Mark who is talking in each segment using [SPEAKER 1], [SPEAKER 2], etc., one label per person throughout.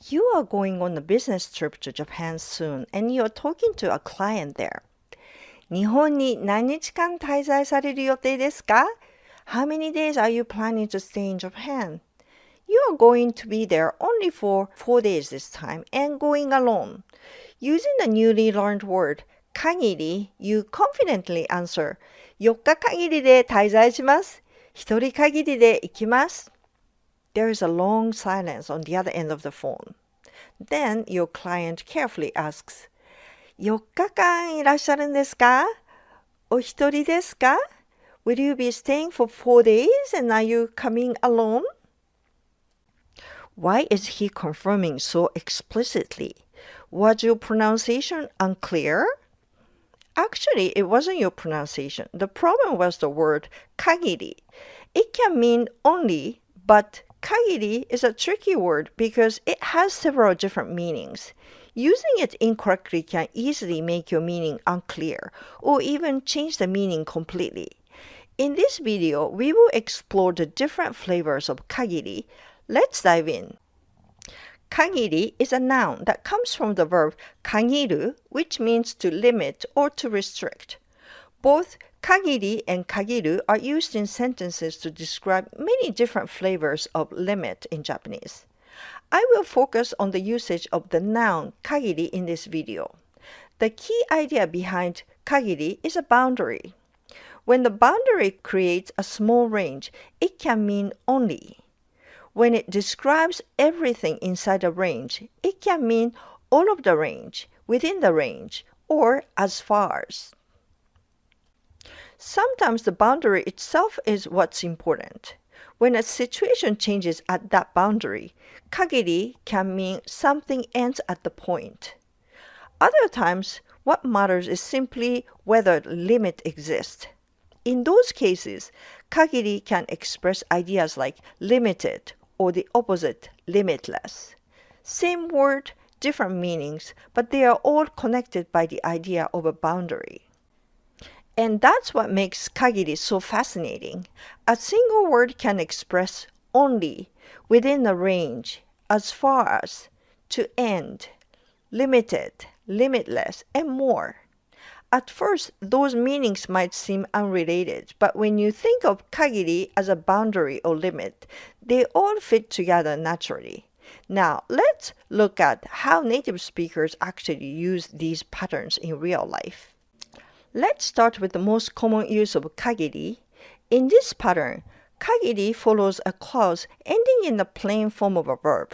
[SPEAKER 1] You are going on a business trip to Japan soon and you're talking to a client there. 日本に何日間滞在される予定ですか? How many days are you planning to stay in Japan? You are going to be there only for 4 days this time and going alone. Using the newly learned word 限り, you confidently answer 4日限りで滞在します。一人限りで行きます。There is a long silence on the other end of the phone. Then your client carefully asks, 4日間いらっしゃるんですか? お一人ですか? Will you be staying for 4 days and are you coming alone? Why is he confirming so explicitly? Was your pronunciation unclear? Actually, it wasn't your pronunciation. The problem was the word 限り. It can mean only, but 限り is a tricky word because it has several different meanings. Using it incorrectly can easily make your meaning unclear or even change the meaning completely. In this video, we will explore the different flavors of 限り. Let's dive in. 限り is a noun that comes from the verb 限る, which means to limit or to restrict. Both 限り and 限る are used in sentences to describe many different flavors of limit in Japanese. I will focus on the usage of the noun 限り in this video. The key idea behind 限り is a boundary. When the boundary creates a small range, it can mean only. When it describes everything inside a range, it can mean all of the range, within the range, or as far as. Sometimes the boundary itself is what's important. When a situation changes at that boundary, 限り can mean something ends at the point. Other times, what matters is simply whether the limit exists. In those cases, 限り can express ideas like limited or the opposite, limitless. Same word, different meanings, but they are all connected by the idea of a boundary. And that's what makes 限り so fascinating. A single word can express only, within a range, as far as, to end, limited, limitless, and more. At first, those meanings might seem unrelated, but when you think of 限り as a boundary or limit, they all fit together naturally. Now, let's look at how native speakers actually use these patterns in real life. Let's start with the most common use of 限り. In this pattern, 限り follows a clause ending in the plain form of a verb.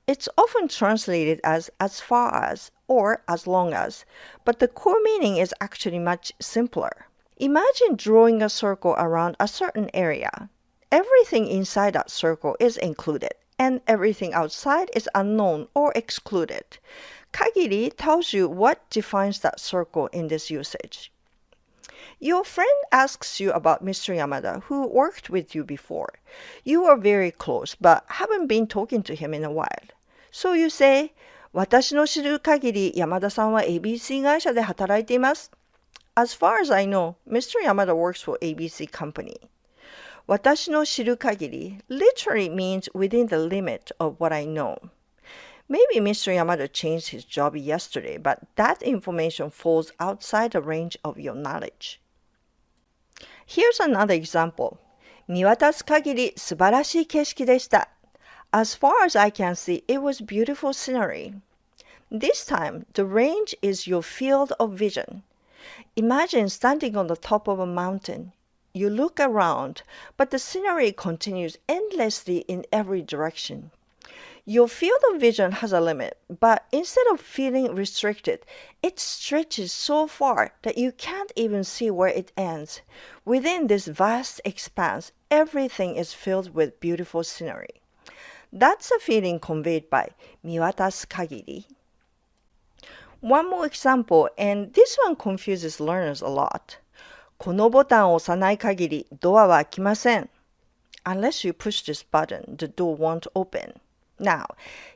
[SPEAKER 1] It's often translated as far as or as long as, but the core meaning is actually much simpler. Imagine drawing a circle around a certain area. Everything inside that circle is included, and everything outside is unknown or excluded. 限り tells you what defines that circle in this usage. Your friend asks you about Mr. Yamada, who worked with you before. You are very close, but haven't been talking to him in a while. So you say, 私の知る限り、山田さんは ABC 会社で働いています。As far as I know, Mr. Yamada works for ABC company. 私の知る限り literally means within the limit of what I know. Maybe Mr. Yamada changed his job yesterday, but that information falls outside the range of your knowledge. Here's another example. 見渡す限り素晴らしい景色でした。As far as I can see, it was beautiful scenery. This time, the range is your field of vision. Imagine standing on the top of a mountain. You look around, but the scenery continues endlessly in every direction. Your field of vision has a limit, but instead of feeling restricted, it stretches so far that you can't even see where it ends. Within this vast expanse, everything is filled with beautiful scenery. That's a feeling conveyed by 見渡す限り. One more example, and this one confuses learners a lot. このボタンを押さない限りドアは開きません. Unless you push this button, the door won't open. Now,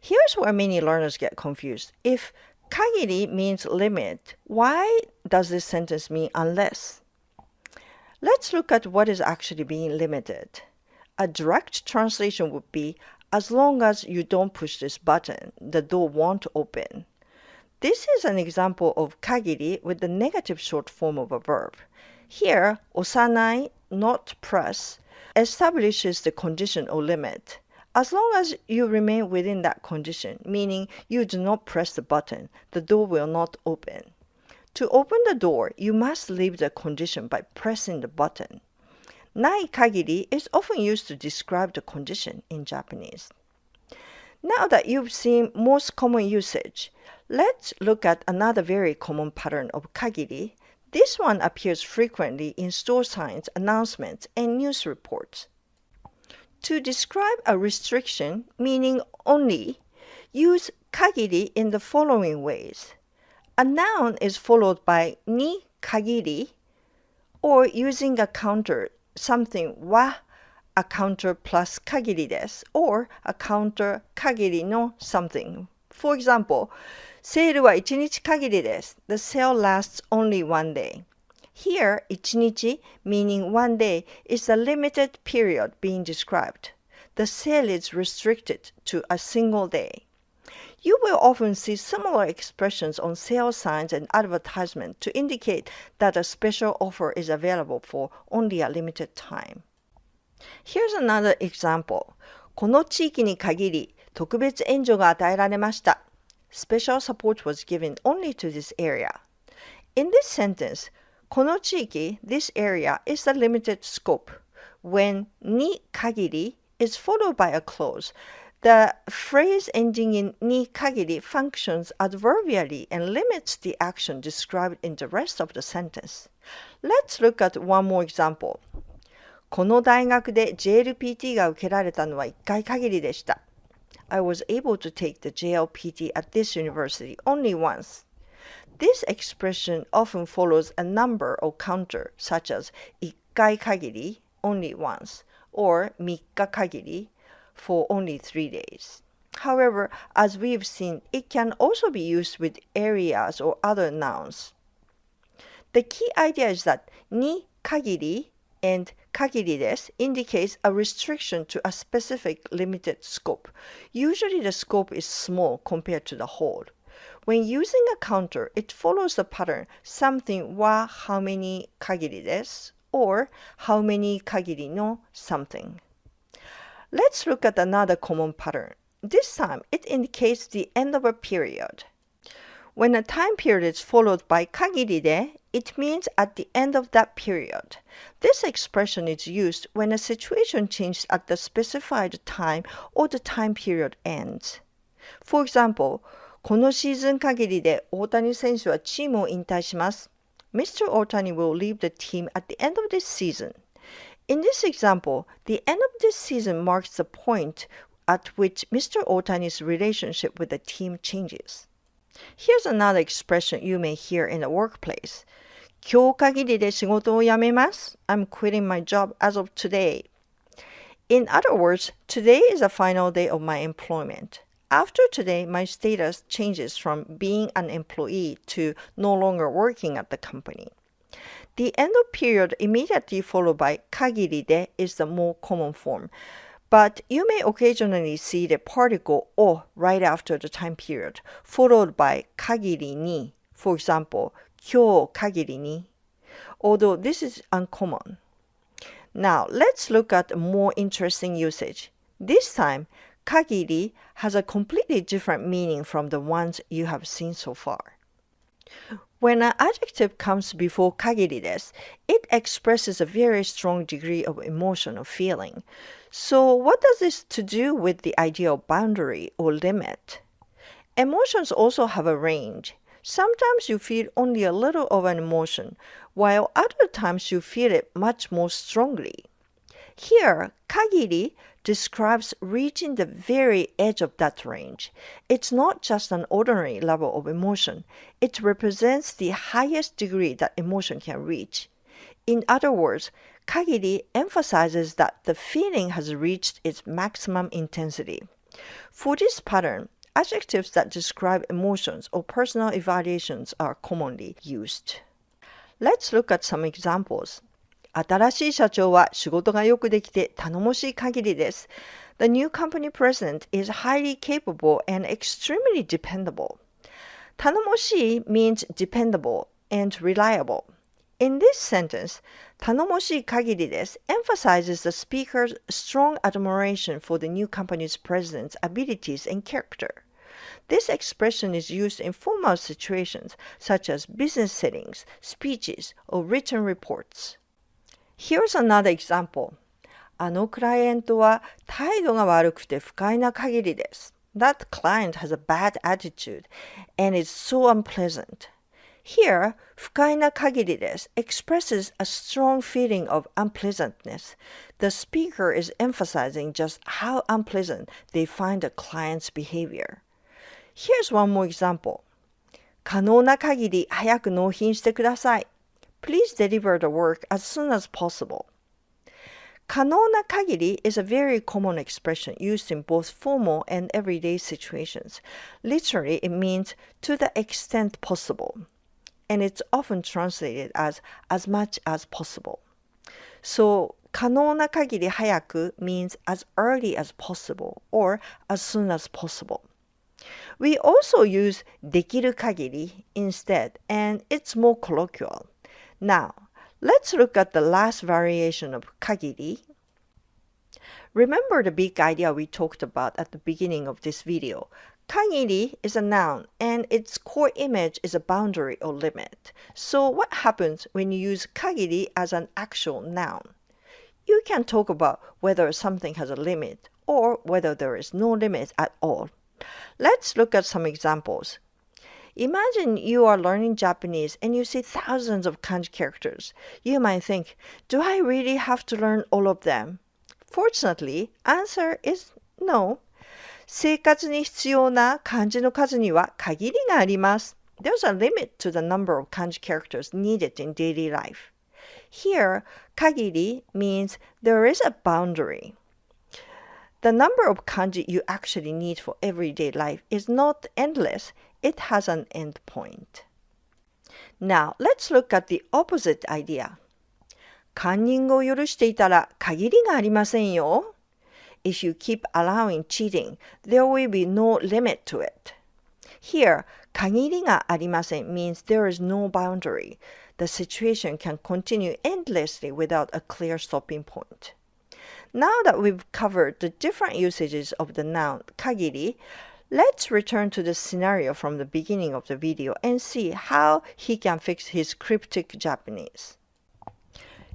[SPEAKER 1] here's where many learners get confused. If 限り means limit, why does this sentence mean unless? Let's look at what is actually being limited. A direct translation would be as long as you don't push this button, the door won't open. This is an example of kagiri with the negative short form of a verb. Here, osanai, not press, establishes the condition or limit. As long as you remain within that condition, meaning you do not press the button, the door will not open. To open the door, you must leave the condition by pressing the button. Nai kagiri is often used to describe the condition in Japanese. Now that you've seen most common usage, let's look at another very common pattern of kagiri. This one appears frequently in store signs, announcements, and news reports. To describe a restriction, meaning only, use kagiri in the following ways. A noun is followed by ni kagiri, or using a counter, something wa, a counter plus kagiri desu, or a counter kagiri no something. For example, セールは1日限りです。The sale lasts only one day. Here, 1日, meaning one day, is the limited period being described. The sale is restricted to a single day. You will often see similar expressions on sale signs and advertisements to indicate that a special offer is available for only a limited time. Here's another example. この地域に限り、特別援助が与えられました。Special support was given only to this area. In this sentence, この地域, this area, is the limited scope. When に限り is followed by a clause, the phrase ending in に限り functions adverbially and limits the action described in the rest of the sentence. Let's look at one more example. この大学で JLPT が受けられたのは1回限りでした。I was able to take the JLPT at this university only once. This expression often follows a number or counter, such as 1回限り only once, or 3日限り for only 3 days. However, as we've seen, it can also be used with areas or other nouns. The key idea is that に限り and 限りです indicates a restriction to a specific limited scope. Usually the scope is small compared to the whole. When using a counter, it follows the pattern something wa how many 限りです or how many 限りの something. Let's look at another common pattern. This time, it indicates the end of a period. When a time period is followed by 限りで, it means at the end of that period. This expression is used when a situation changes at the specified time or the time period ends. For example, このシーズン限りで大谷選手はチームを引退します。Mr. Otani will leave the team at the end of this season. In this example, the end of this season marks the point at which Mr. Otani's relationship with the team changes. Here's another expression you may hear in the workplace. 今日限りで仕事を辞めます。I'm quitting my job as of today. In other words, today is the final day of my employment. After today, my status changes from being an employee to no longer working at the company. The end of period immediately followed by 限りで is the more common form, but you may occasionally see the particle o right after the time period, followed by 限りに, for example, 今日限りに, although this is uncommon. Now, let's look at a more interesting usage. This time, 限り has a completely different meaning from the ones you have seen so far. When an adjective comes before 限りです, it expresses a very strong degree of emotion or feeling. So what does this to do with the idea of boundary or limit? Emotions also have a range. Sometimes you feel only a little of an emotion, while other times you feel it much more strongly. Here, 限り describes reaching the very edge of that range. It's not just an ordinary level of emotion. It represents the highest degree that emotion can reach. In other words, 限り emphasizes that the feeling has reached its maximum intensity. For this pattern, adjectives that describe emotions or personal evaluations are commonly used. Let's look at some examples. 新しい社長は仕事がよくできて頼もしい限りです。The new company president is highly capable and extremely dependable. 頼もしい means dependable and reliable. In this sentence, 頼もしい限りです emphasizes the speaker's strong admiration for the new company's president's abilities and character. This expression is used in formal situations such as business settings, speeches, or written reports. Here's another example. あのクライアントは態度が悪くて不快な限りです。That client has a bad attitude and is so unpleasant. Here, 不快な限りです expresses a strong feeling of unpleasantness. The speaker is emphasizing just how unpleasant they find the client's behavior. Here's one more example. 可能な限り早く納品してください。Please deliver the work as soon as possible. 可能な限り is a very common expression used in both formal and everyday situations. Literally, it means to the extent possible, and it's often translated as much as possible. So, 可能な限り早く means as early as possible or as soon as possible. We also use できる限り instead, and it's more colloquial. Now, let's look at the last variation of 限り. Remember the big idea we talked about at the beginning of this video. 限り is a noun, and its core image is a boundary or limit. So what happens when you use 限り as an actual noun? You can talk about whether something has a limit or whether there is no limit at all. Let's look at some examples. Imagine you are learning Japanese and you see thousands of kanji characters. You might think, do I really have to learn all of them? Fortunately, answer is no. 生活に必要な漢字の数には限りがあります。There's a limit to the number of kanji characters needed in daily life. Here, 限り means there is a boundary. The number of kanji you actually need for everyday life is not endless. It has an end point. Now, let's look at the opposite idea. カンニングを許していたら限りがありませんよ。If you keep allowing cheating, there will be no limit to it. Here, 限りがありません means there is no boundary. The situation can continue endlessly without a clear stopping point. Now that we've covered the different usages of the noun 限り, let's return to the scenario from the beginning of the video and see how he can fix his cryptic Japanese.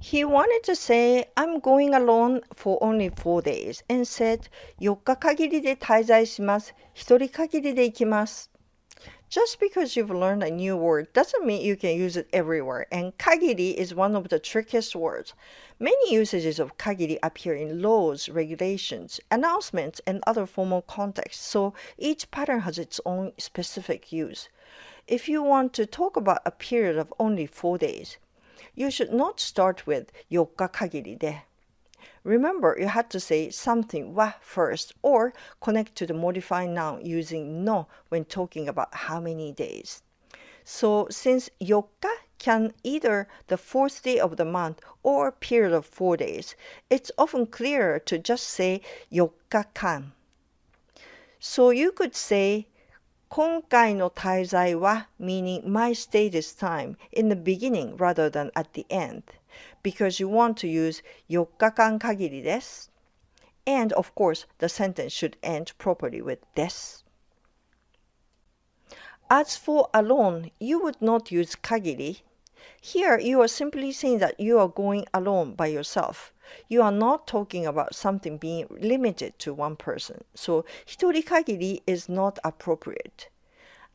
[SPEAKER 1] He wanted to say, I'm going alone for only 4 days and said, 4日限りで滞在します。1人限りで行きます。Just because you've learned a new word doesn't mean you can use it everywhere, and 限り is one of the trickiest words. Many usages of 限り appear in laws, regulations, announcements, and other formal contexts, so each pattern has its own specific use. If you want to talk about a period of only 4 days, you should not start with 4日限りで. Remember, you had to say something wa first or connect to the modifying noun using no when talking about how many days. So since 4日 can either the 4th day of the month or period of 4 days, it's often clearer to just say 4日間. So you could say 今回の滞在は meaning my stay this time in the beginning rather than at the end, because you want to use 4日間限りです. And of course, the sentence should end properly with です. As for alone, you would not use 限り. Here, you are simply saying that you are going alone by yourself. You are not talking about something being limited to one person. So, 一人限り is not appropriate.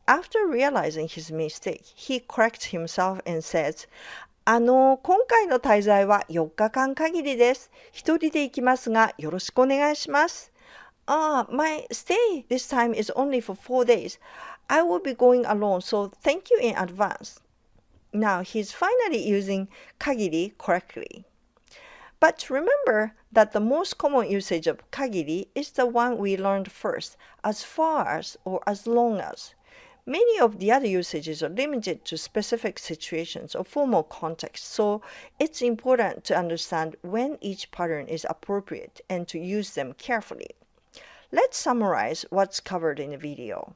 [SPEAKER 1] After realizing his mistake, he corrects himself and says, 今回の滞在は4日間限りです。一人で行きますが、よろしくお願いします。My stay this time is only for 4 days. I will be going alone, so thank you in advance. Now he's finally using 限り correctly. But remember that the most common usage of 限り is the one we learned first, as far as or as long as. Many of the other usages are limited to specific situations or formal context, so it's important to understand when each pattern is appropriate and to use them carefully. Let's summarize what's covered in the video.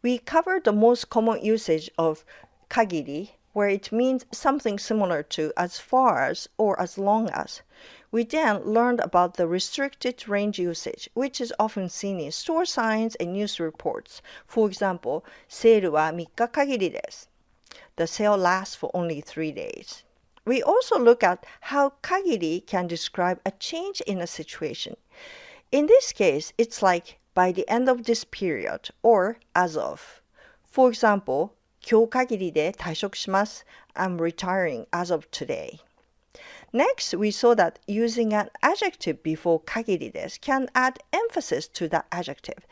[SPEAKER 1] We covered the most common usage of kagiri, where it means something similar to as far as or as long as. We then learned about the restricted range usage, which is often seen in store signs and news reports. For example, セールは3日限りです。The sale lasts for only 3 days. We also look at how kagiri can describe a change in a situation. In this case, it's like by the end of this period or as of. For example, 今日限りで退職します。I'm retiring as of today. Next, we saw that using an adjective before 限りです can add emphasis to that adjective.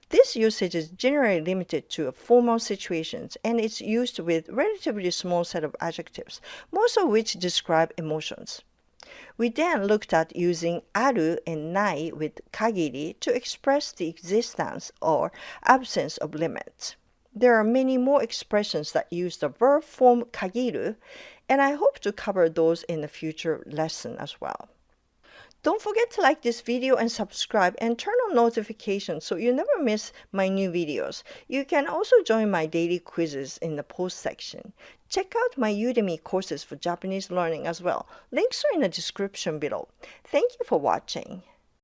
[SPEAKER 1] This usage is generally limited to formal situations and it's used with relatively small set of adjectives, most of which describe emotions. We then looked at using ある and ない with 限り to express the existence or absence of limits. There are many more expressions that use the verb form 限る, and I hope to cover those in a future lesson as well. Don't forget to like this video and subscribe and turn on notifications so you never miss my new videos. You can also join my daily quizzes in the post section. Check out my Udemy courses for Japanese learning as well. Links are in the description below. Thank you for watching.